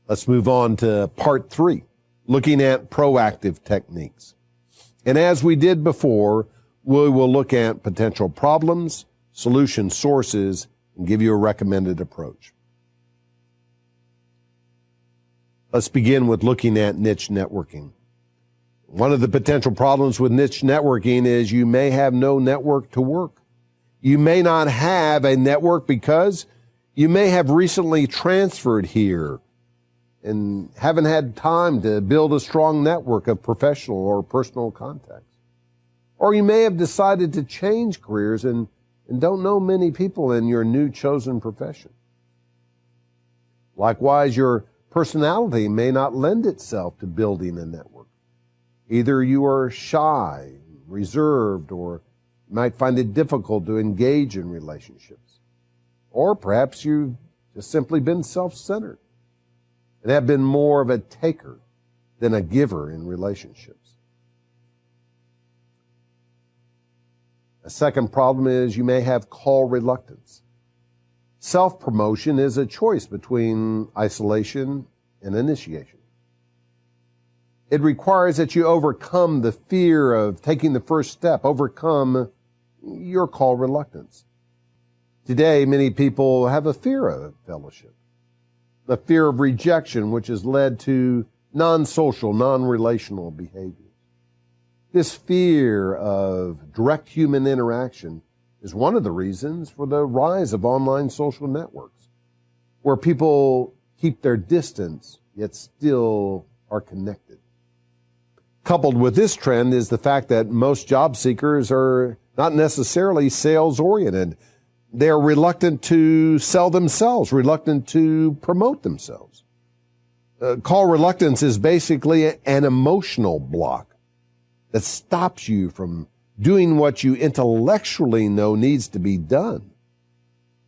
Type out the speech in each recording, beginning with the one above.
Let's move on to part 3, looking at proactive techniques. And as we did before, we will look at potential problems, solution sources, and give you a recommended approach. Let's begin with looking at niche networking. One of the potential problems with niche networking is you may have no network to work. You may not have a network because you may have recently transferred here and haven't had time to build a strong network of professional or personal contacts. Or you may have decided to change careers and don't know many people in your new chosen profession. Likewise, your personality may not lend itself to building a network. Either you are shy, reserved, or might find it difficult to engage in relationships. Or perhaps you've just simply been self-centered and have been more of a taker than a giver in relationships. A second problem is you may have call reluctance. Self-promotion is a choice between isolation and initiation. It requires that you overcome the fear of taking the first step, overcome your call reluctance. Today, many people have a fear of fellowship, the fear of rejection, which has led to non-social, non-relational behaviors. This fear of direct human interaction is one of the reasons for the rise of online social networks, where people keep their distance, yet still are connected. Coupled with this trend is the fact that most job seekers are not necessarily sales-oriented. They're reluctant to sell themselves, reluctant to promote themselves. Call reluctance is basically an emotional block that stops you from doing what you intellectually know needs to be done.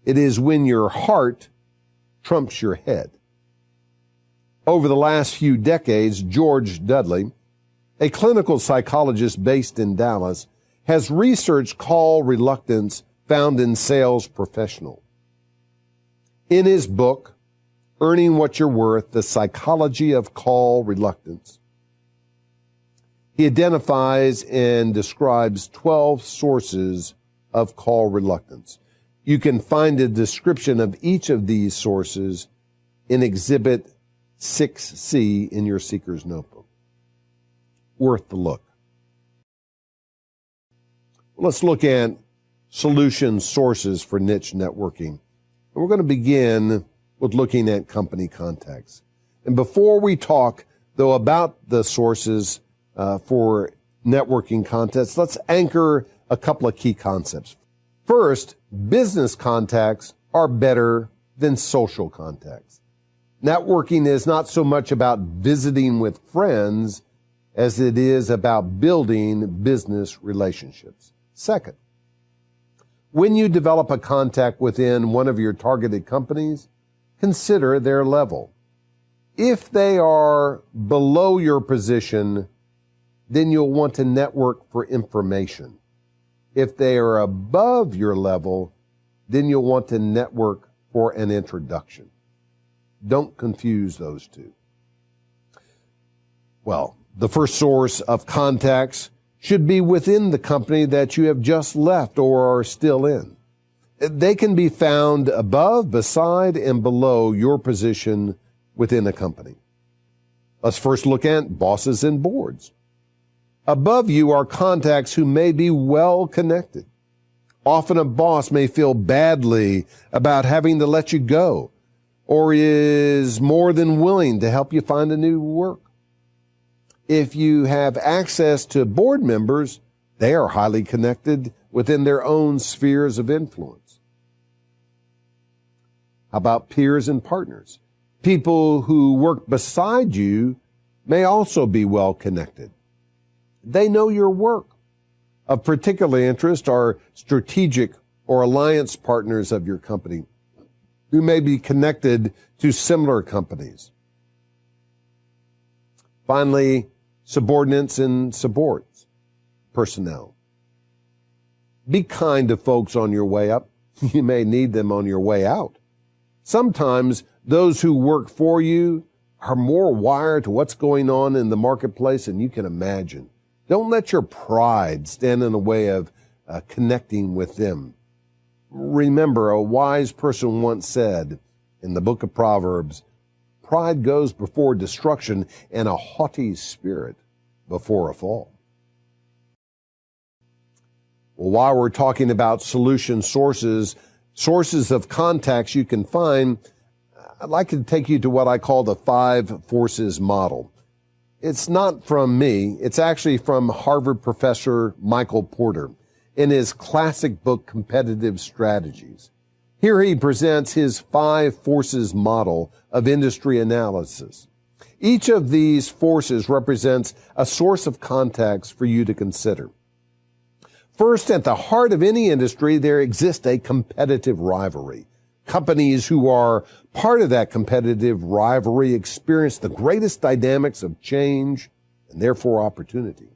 It is when your heart trumps your head. Over the last few decades, George Dudley, a clinical psychologist based in Dallas, has researched call reluctance found in sales professionals. In his book, Earning What You're Worth, The Psychology of Call Reluctance, he identifies and describes 12 sources of call reluctance. You can find a description of each of these sources in Exhibit 6C in your Seeker's Notebook. Worth the look. Let's look at solution sources for niche networking. And we're going to begin with looking at company contacts. And before we talk, though, about the sources for networking contacts, let's anchor a couple of key concepts. First, business contacts are better than social contacts. Networking is not so much about visiting with friends as it is about building business relationships. Second, when you develop a contact within one of your targeted companies, consider their level. If they are below your position, then you'll want to network for information. If they are above your level, then you'll want to network for an introduction. Don't confuse those two. Well, the first source of contacts should be within the company that you have just left or are still in. They can be found above, beside, and below your position within a company. Let's first look at bosses and boards. Above you are contacts who may be well connected. Often a boss may feel badly about having to let you go, or is more than willing to help you find a new work. If you have access to board members, they are highly connected within their own spheres of influence. How about peers and partners? People who work beside you may also be well connected. They know your work. Of particular interest are strategic or alliance partners of your company who may be connected to similar companies. Finally, subordinates and subordinates, personnel. Be kind to folks on your way up. You may need them on your way out. Sometimes those who work for you are more wired to what's going on in the marketplace than you can imagine. Don't let your pride stand in the way of connecting with them. Remember, a wise person once said in the book of Proverbs, pride goes before destruction and a haughty spirit before a fall. Well, while we're talking about solution sources of contacts you can find, I'd like to take you to what I call the 5 forces model. It's not from me. It's actually from Harvard professor Michael Porter in his classic book, Competitive Strategies. Here he presents his 5 forces model of industry analysis. Each of these forces represents a source of contacts for you to consider. First, at the heart of any industry, there exists a competitive rivalry. Companies who are part of that competitive rivalry experience the greatest dynamics of change and therefore opportunity.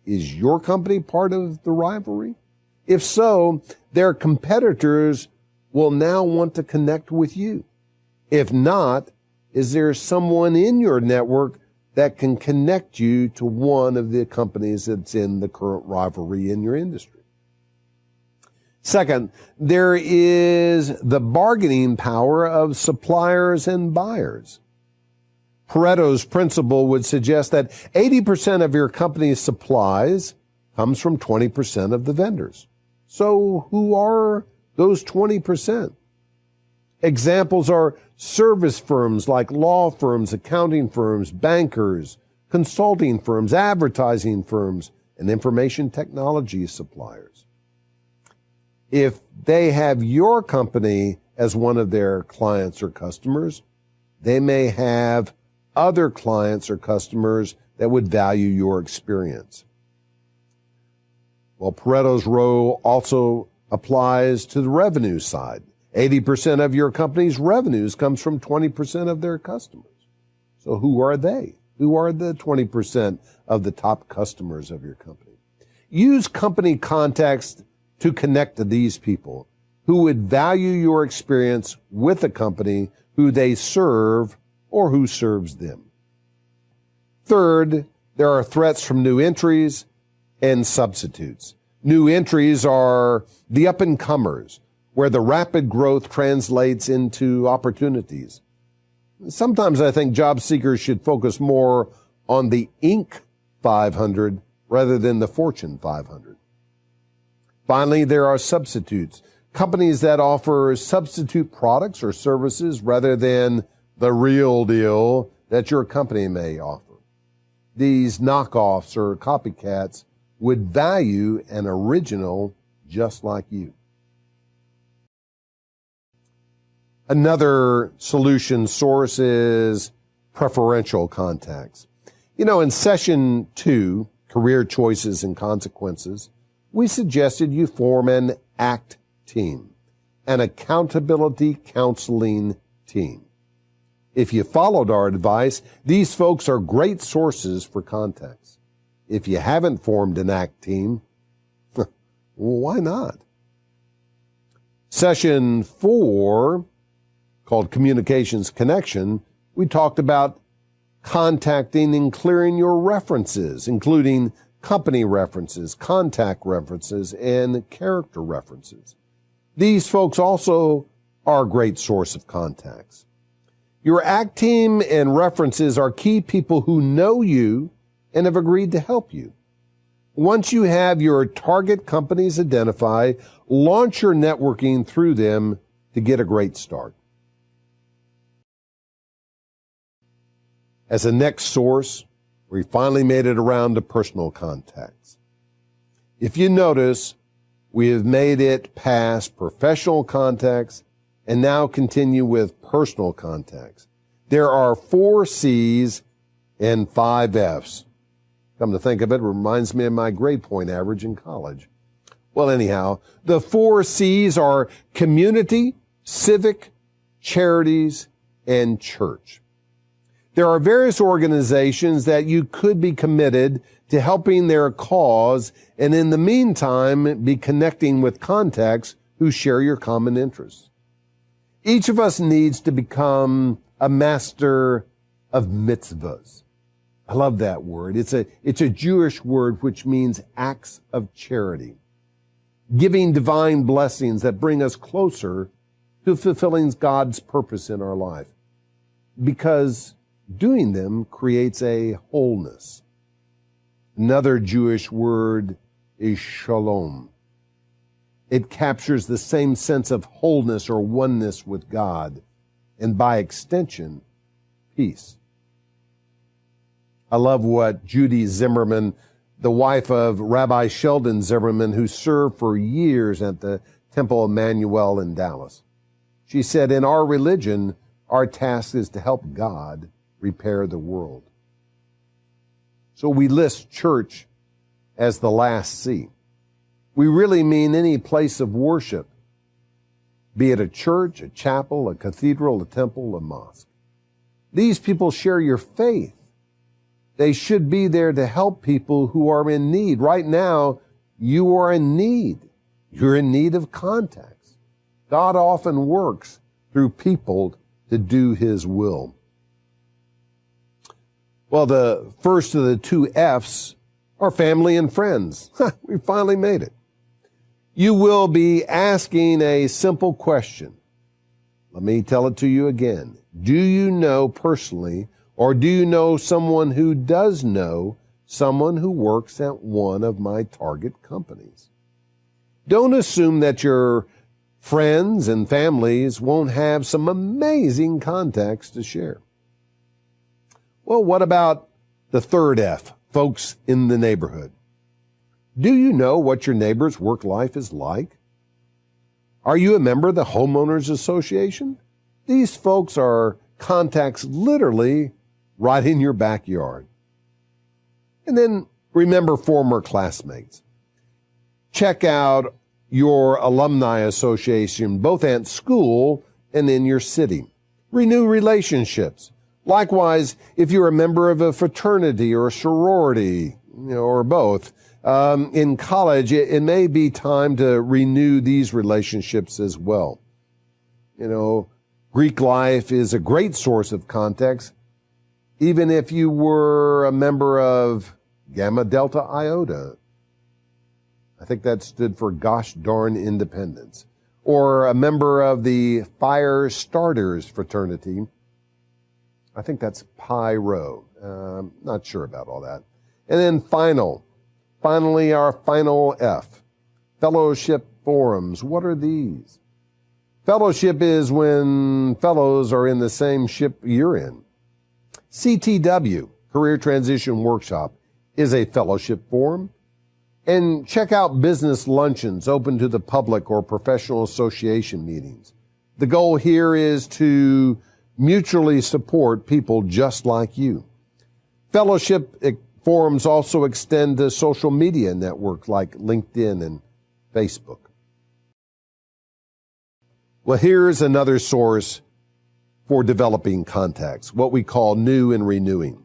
Is your company part of the rivalry? If so, their competitors will now want to connect with you. If not, is there someone in your network that can connect you to one of the companies that's in the current rivalry in your industry? Second, there is the bargaining power of suppliers and buyers. Pareto's principle would suggest that 80% of your company's supplies comes from 20% of the vendors. So who are those 20%? Examples are service firms like law firms, accounting firms, bankers, consulting firms, advertising firms, and information technology suppliers. If they have your company as one of their clients or customers, they may have other clients or customers that would value your experience. Well, Pareto's rule also applies to the revenue side. 80% of your company's revenues comes from 20% of their customers. So who are they? Who are the 20% of the top customers of your company? Use company contacts to connect to these people who would value your experience with a company who they serve or who serves them. Third, there are threats from new entries and substitutes. New entries are the up-and-comers, where the rapid growth translates into opportunities. Sometimes I think job seekers should focus more on the Inc. 500 rather than the Fortune 500. Finally, there are substitutes, companies that offer substitute products or services rather than the real deal that your company may offer. These knockoffs or copycats would value an original just like you. Another solution source is preferential contacts. In Session 2, Career Choices and Consequences, we suggested you form an ACT team, an accountability counseling team. If you followed our advice, these folks are great sources for contacts. If you haven't formed an ACT team, well, why not? Session 4, called Communications Connection, we talked about contacting and clearing your references, including company references, contact references, and character references. These folks also are a great source of contacts. Your ACT team and references are key people who know you and have agreed to help you. Once you have your target companies identified, launch your networking through them to get a great start. As a next source, we finally made it around to personal contacts. If you notice, we have made it past professional contacts and now continue with personal contacts. There are 4 C's and 5 F's. Come to think of it, it reminds me of my grade point average in college. Well, anyhow, the 4 C's are community, civic, charities, and church. There are various organizations that you could be committed to helping their cause, and in the meantime, be connecting with contacts who share your common interests. Each of us needs to become a master of mitzvahs. I love that word. It's a Jewish word which means acts of charity, giving divine blessings that bring us closer to fulfilling God's purpose in our life, because doing them creates a wholeness. Another Jewish word is shalom. It captures the same sense of wholeness or oneness with God, and by extension, peace. I love what Judy Zimmerman, the wife of Rabbi Sheldon Zimmerman, who served for years at the Temple Emmanuel in Dallas. She said, in our religion, our task is to help God repair the world. So we list church as the last C. We really mean any place of worship, be it a church, a chapel, a cathedral, a temple, a mosque. These people share your faith. They should be there to help people who are in need. Right now, you are in need. You're in need of contacts. God often works through people to do His will. Well, the first of the two F's are family and friends. We finally made it. You will be asking a simple question. Let me tell it to you again. Do you know personally, or do you know someone who does know someone who works at one of my target companies? Don't assume that your friends and families won't have some amazing contacts to share. Well, what about the third F, folks in the neighborhood? Do you know what your neighbor's work life is like? Are you a member of the Homeowners Association? These folks are contacts literally right in your backyard. And then remember former classmates. Check out your alumni association, both at school and in your city. Renew relationships. Likewise, if you're a member of a fraternity or a sorority, or both, in college, it may be time to renew these relationships as well. Greek life is a great source of contacts, even if you were a member of Gamma Delta Iota. I think that stood for Gosh Darn Independence. Or a member of the Fire Starters fraternity. I think that's Pi Rho. Not sure about all that. And then finally, our final F, fellowship forums. What are these? Fellowship is when fellows are in the same ship you're in. CTW, Career Transition Workshop, is a fellowship forum. And check out business luncheons open to the public or professional association meetings. The goal here is to mutually support people just like you. Fellowship forums also extend to social media networks like LinkedIn and Facebook. Well, here's another source for developing contacts, what we call new and renewing.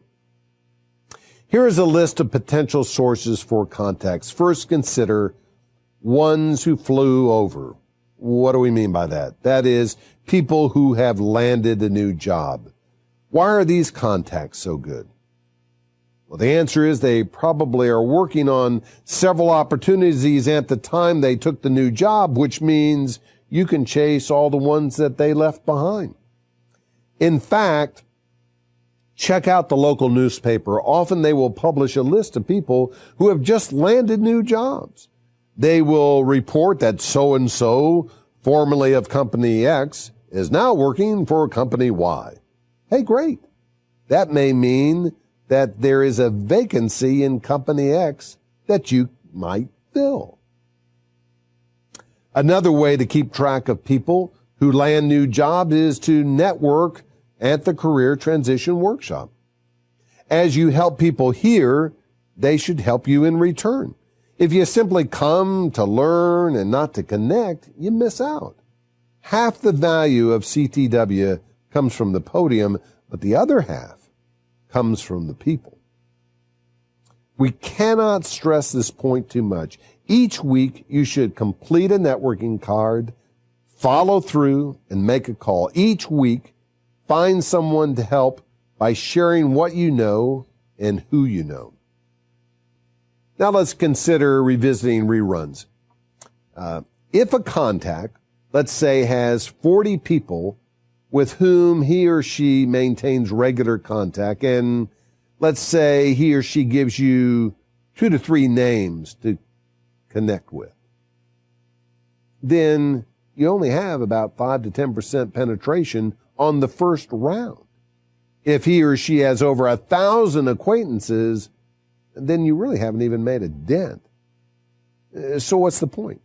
Here is a list of potential sources for contacts. First, consider ones who flew over. What do we mean by that? That is, people who have landed a new job. Why are these contacts so good? Well, the answer is they probably are working on several opportunities at the time they took the new job, which means you can chase all the ones that they left behind. In fact, check out the local newspaper. Often they will publish a list of people who have just landed new jobs. They will report that so-and-so, formerly of company X, is now working for company Y. Hey, great. That may mean that there is a vacancy in company X that you might fill. Another way to keep track of people who land new jobs is to network at the Career Transition Workshop. As you help people here, they should help you in return. If you simply come to learn and not to connect, you miss out. Half the value of CTW comes from the podium, but the other half comes from the people. We cannot stress this point too much. Each week, you should complete a networking card, follow through, and make a call. Each week, Find someone to help by sharing what you know and who you know. Now let's consider revisiting reruns. If a contact, let's say, has 40 people with whom he or she maintains regular contact, and let's say he or she gives you 2 to 3 names to connect with, then you only have about 5 to 10% penetration on the first round. If he or she has over 1,000 acquaintances, then you really haven't even made a dent. So what's the point?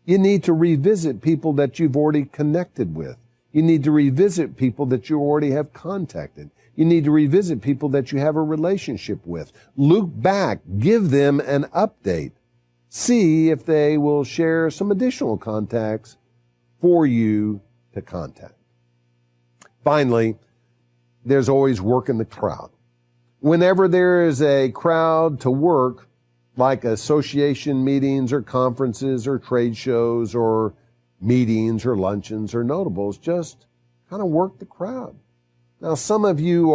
You need to revisit people that you've already connected with. You need to revisit people that you already have contacted. You need to revisit people that you have a relationship with. Look back, give them an update. See if they will share some additional contacts for you to contact. Finally, there's always work in the crowd. Whenever there is a crowd to work, like association meetings or conferences or trade shows or meetings or luncheons or notables, just kind of work the crowd. Now, some of you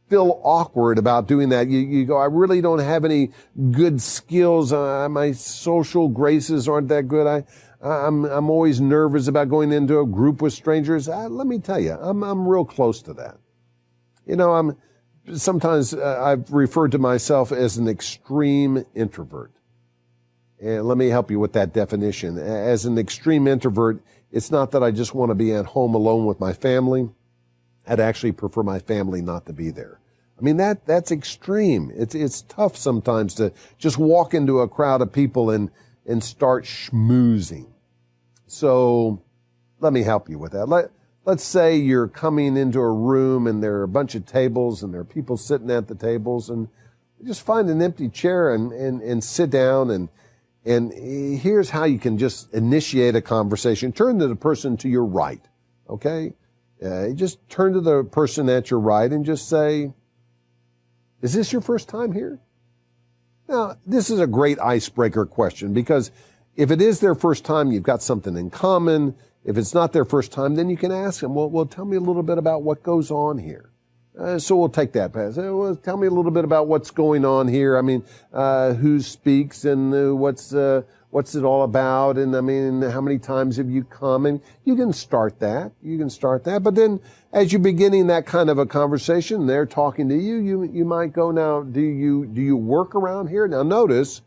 feel awkward about doing that. You go, I really don't have any good skills. My social graces aren't that good. I'm always nervous about going into a group with strangers. Let me tell you, I'm real close to that. You know, sometimes I've referred to myself as an extreme introvert. And let me help you with that definition. As an extreme introvert, it's not that I just want to be at home alone with my family. I'd actually prefer my family not to be there. I mean, that's extreme. It's tough sometimes to just walk into a crowd of people and start schmoozing. So let me help you with that. Let's say you're coming into a room and there are a bunch of tables and there are people sitting at the tables, and just find an empty chair and sit down, and here's how you can just initiate a conversation. Turn to the person to your right, okay? Just turn to the person at your right and just say, is this your first time here? Now, this is a great icebreaker question, because if it is their first time, you've got something in common. If it's not their first time, then you can ask them, well, tell me a little bit about what goes on here. So we'll take that pass. Well, tell me a little bit about what's going on here. I mean, who speaks and what's it all about? And I mean, how many times have you come? And you can start that. But then as you're beginning that kind of a conversation, they're talking to you, you might go, now, do you work around here? Now notice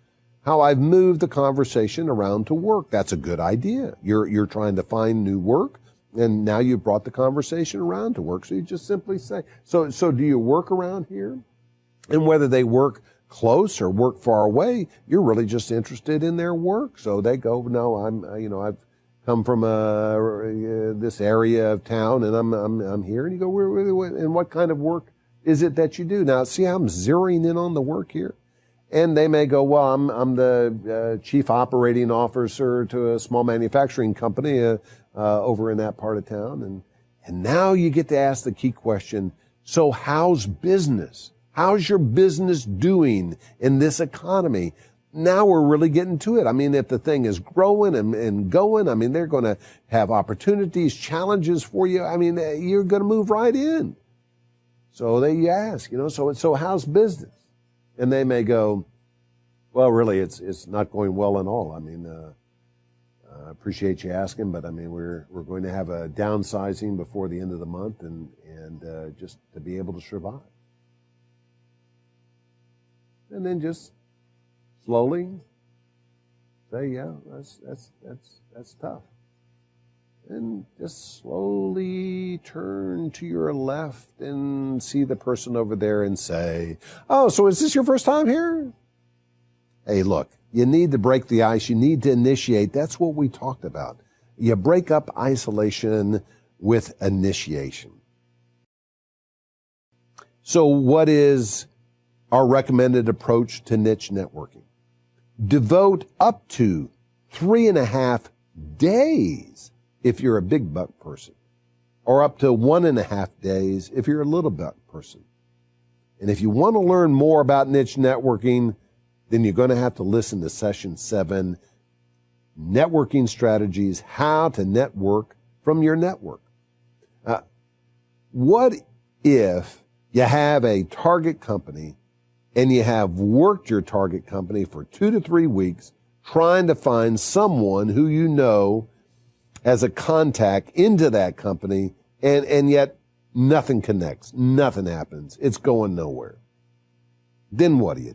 how I've moved the conversation around to work. That's a good idea. You're trying to find new work, and now you've brought the conversation around to work. So you just simply say, so do you work around here? And whether they work close or work far away, you're really just interested in their work. So they go, no, I've come from this area of town, and I'm here. And you go, and what kind of work is it that you do? Now, see how I'm zeroing in on the work here? And they may go, well, I'm the chief operating officer to a small manufacturing company over in that part of town. And now you get to ask the key question, so how's business? How's your business doing in this economy? Now we're really getting to it. I mean, if the thing is growing and going, I mean, they're going to have opportunities, challenges for you. I mean, you're going to move right in. So you ask, so how's business? And they may go, well, really, it's not going well at all. I mean, I appreciate you asking, but I mean, we're going to have a downsizing before the end of the month, and just to be able to survive. And then just slowly say, yeah, that's tough. And just slowly turn to your left and see the person over there and say, oh, so is this your first time here? Hey, look, you need to break the ice. You need to initiate. That's what we talked about. You break up isolation with initiation. So what is our recommended approach to niche networking? Devote up to 3.5 days if you're a big buck person, or up to 1.5 days if you're a little buck person. And if you want to learn more about niche networking, then you're going to have to listen to Session 7, Networking Strategies, How to Network from Your Network. What if you have a target company and you have worked your target company for 2 to 3 weeks trying to find someone who you know as a contact into that company, and yet nothing connects, nothing happens, it's going nowhere? Then what do?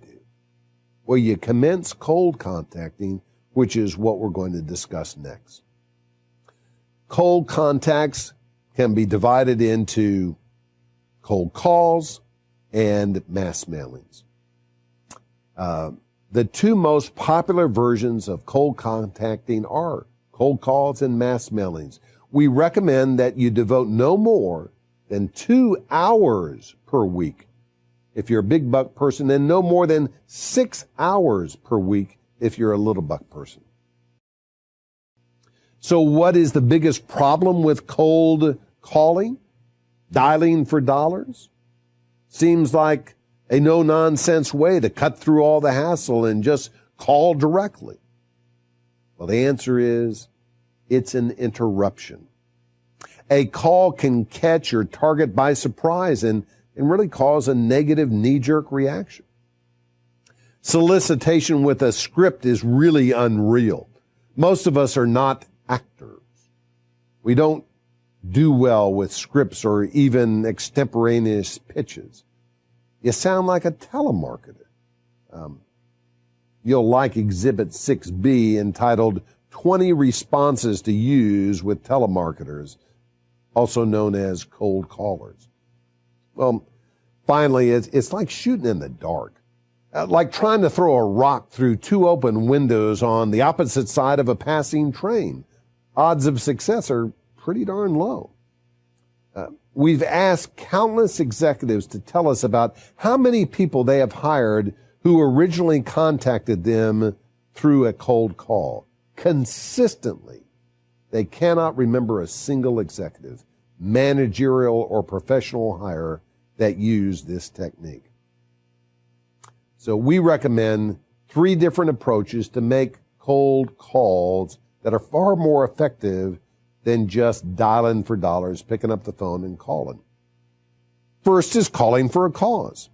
Well, you commence cold contacting, which is what we're going to discuss next. Cold contacts can be divided into cold calls and mass mailings. The two most popular versions of cold contacting are cold calls and mass mailings. We recommend that you devote no more than 2 hours per week if you're a big buck person, and no more than 6 hours per week if you're a little buck person. So what is the biggest problem with cold calling? Dialing for dollars? Seems like a no-nonsense way to cut through all the hassle and just call directly. Well, the answer is it's an interruption. A call can catch your target by surprise and really cause a negative knee-jerk reaction. Solicitation with a script is really unreal. Most of us are not actors. We don't do well with scripts or even extemporaneous pitches. You sound like a telemarketer. You'll like Exhibit 6B entitled 20 Responses to Use with Telemarketers, also known as cold callers. Well, finally, it's like shooting in the dark. Like trying to throw a rock through 2 open windows on the opposite side of a passing train. Odds of success are pretty darn low. We've asked countless executives to tell us about how many people they have hired who originally contacted them through a cold call. Consistently, they cannot remember a single executive, managerial or professional hire that used this technique. So we recommend 3 different approaches to make cold calls that are far more effective than just dialing for dollars, picking up the phone and calling. First is calling for a cause,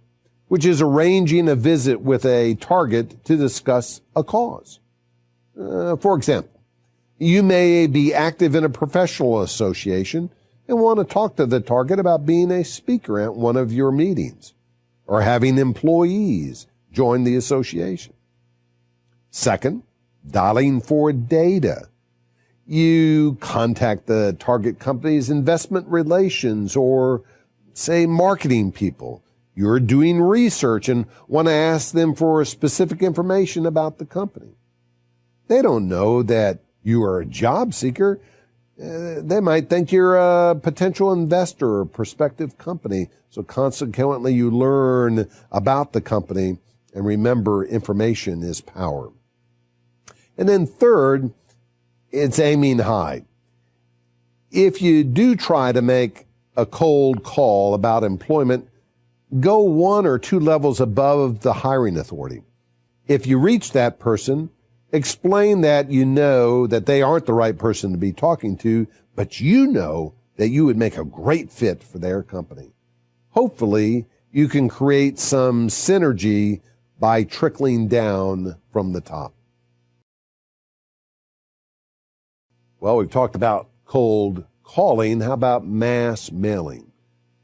which is arranging a visit with a target to discuss a cause. For example, you may be active in a professional association and want to talk to the target about being a speaker at one of your meetings or having employees join the association. Second, dialing for data. You contact the target company's investment relations or, say, marketing people. You're doing research and want to ask them for specific information about the company. They don't know that you are a job seeker. They might think you're a potential investor or prospective company. So consequently, you learn about the company, and remember, information is power. And then third, it's aiming high. If you do try to make a cold call about employment, go 1 or 2 levels above the hiring authority. If you reach that person, explain that you know that they aren't the right person to be talking to, but you know that you would make a great fit for their company. Hopefully, you can create some synergy by trickling down from the top. Well, we've talked about cold calling. How about mass mailing?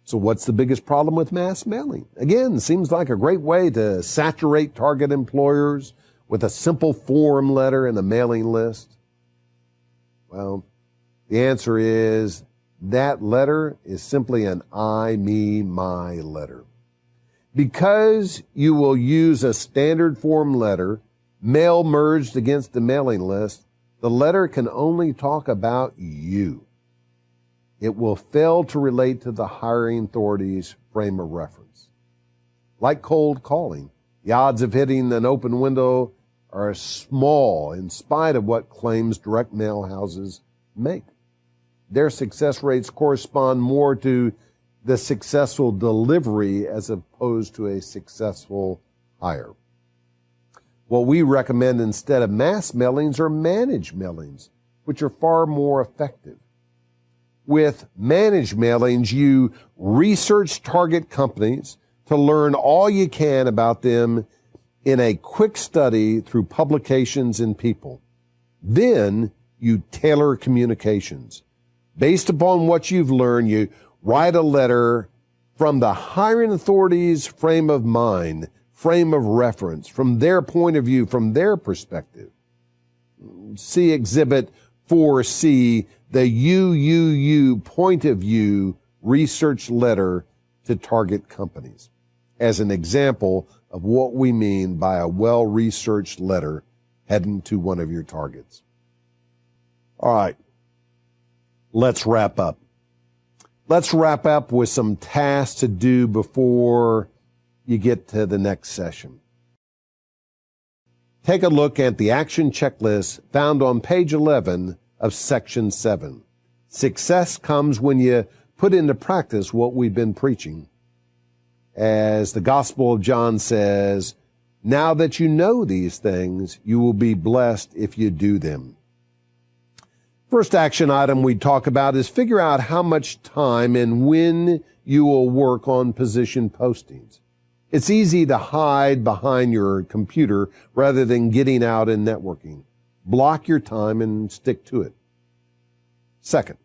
So what's the biggest problem with mass mailing? Again, seems like a great way to saturate target employers with a simple form letter and a mailing list. Well, the answer is that letter is simply an I, me, my letter. Because you will use a standard form letter, mail merged against the mailing list, the letter can only talk about you. It will fail to relate to the hiring authority's frame of reference. Like cold calling, the odds of hitting an open window are small in spite of what claims direct mail houses make. Their success rates correspond more to the successful delivery as opposed to a successful hire. What we recommend instead of mass mailings are managed mailings, which are far more effective. With managed mailings, you research target companies to learn all you can about them in a quick study through publications and people. Then you tailor communications. Based upon what you've learned, you write a letter from the hiring authorities' frame of mind, frame of reference, from their point of view, from their perspective. See Exhibit 4C, the UUU point of view research letter to target companies, as an example of what we mean by a well-researched letter heading to one of your targets. All right, let's wrap up. Let's wrap up with some tasks to do before you get to the next session. Take a look at the action checklist found on page 11 of section 7. Success comes when you put into practice what we've been preaching. As the Gospel of John says, now that you know these things, you will be blessed if you do them. First action item we talk about is figure out how much time and when you will work on position postings. It's easy to hide behind your computer rather than getting out and networking. Block your time and stick to it. Second,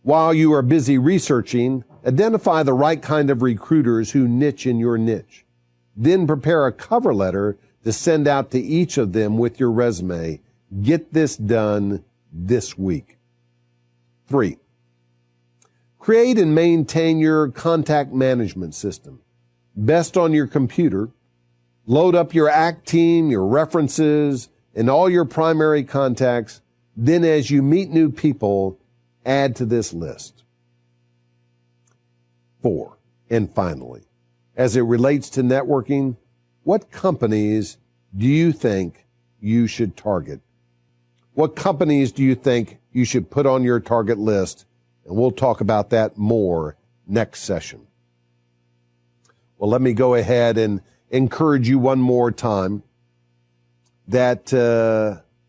while you are busy researching, identify the right kind of recruiters who niche in your niche. Then prepare a cover letter to send out to each of them with your resume. Get this done this week. 3, create and maintain your contact management system. Best on your computer. Load up your ACT team, your references, and all your primary contacts. Then as you meet new people, add to this list. 4, and finally, as it relates to networking, what companies do you think you should target? What companies do you think you should put on your target list? And we'll talk about that more next session. Well, let me go ahead and encourage you one more time that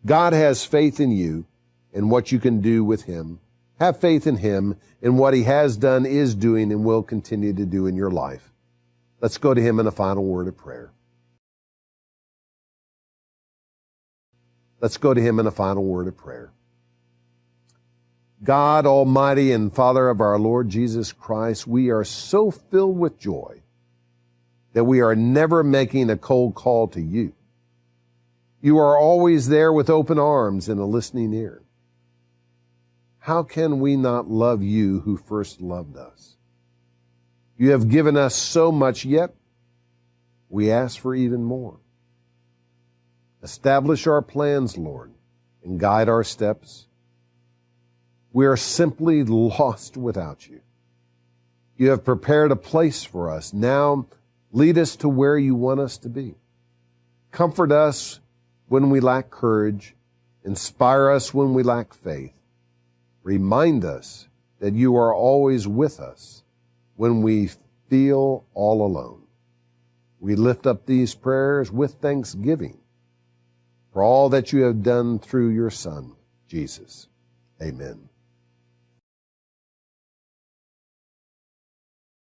God has faith in you and what you can do with Him. Have faith in Him and what He has done, is doing, and will continue to do in your life. Let's go to Him in a final word of prayer. Let's go to Him in a final word of prayer. God Almighty and Father of our Lord Jesus Christ, we are so filled with joy that we are never making a cold call to you. You are always there with open arms and a listening ear. How can we not love you who first loved us? You have given us so much, yet we ask for even more. Establish our plans, Lord, and guide our steps. We are simply lost without you. You have prepared a place for us. Now lead us to where you want us to be. Comfort us when we lack courage. Inspire us when we lack faith. Remind us that you are always with us when we feel all alone. We lift up these prayers with thanksgiving for all that you have done through your Son, Jesus. Amen.